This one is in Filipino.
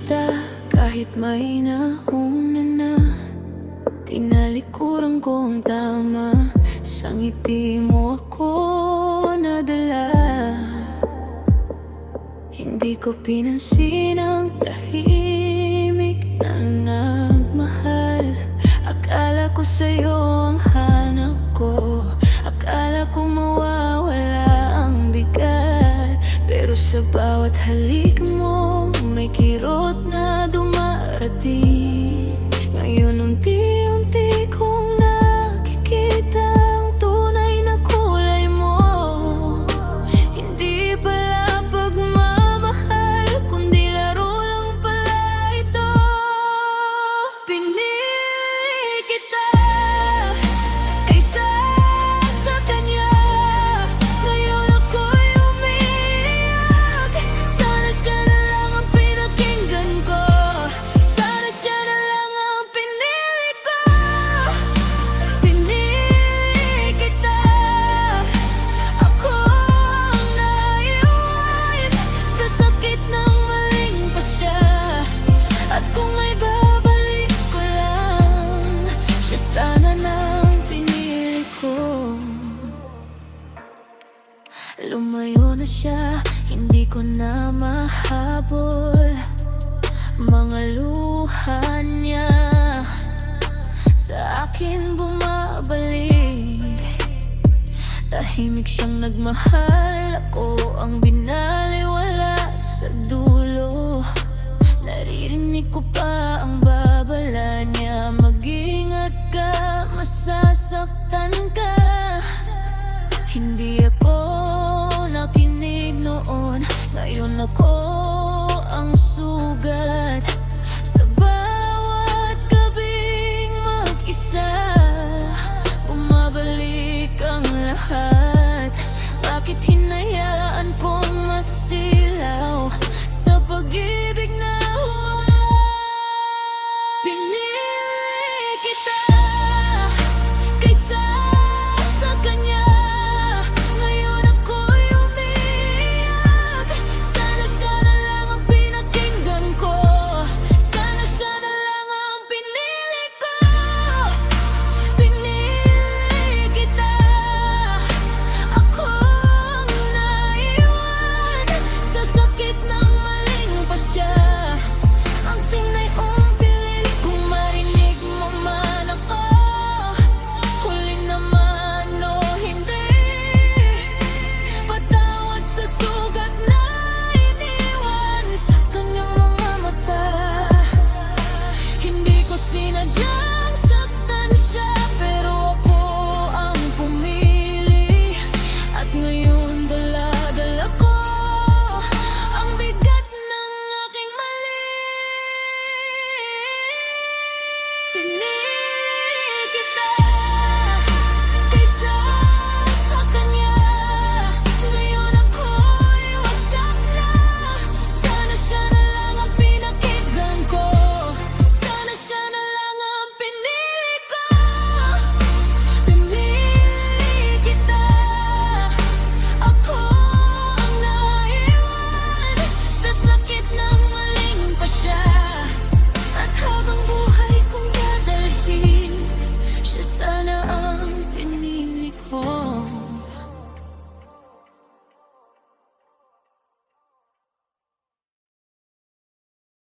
kita kahit may nauna na. Tinalikuran ko ang tama, sa ngiti mo ako nadala. Hindi ko pinansin ang tahimik na nagmahal. Akala ko sa'yo ang hanap ko, akala ko mawawala ang bigat. Pero sa bawat halik mo, may kirot na dumarating. Ngayon unti-unti kong nakikita ang tunay na kulay mo. Hindi pala pagmamahal, kundi laro lang pala ito. Pinili kita kaysa sa kanya. Ngayon ako'y umiiyak. Sana siya na lang ang pinakinggan ko. Sana siya na lang ang pinili ko. Pinili kita. Ako ang naiwan sa sakit ng maling pasya. At kung may babalik ko lang, siya sana na ang pinili ko. Lumayo na siya, hindi ko na mahabol. Mga luha niya sa akin bumabalik. Tahimik siyang nagmahal, ako ang binaliwala sa dulo. Naririnig ko pa ang babala niya, mag-ingat ka, masasaktan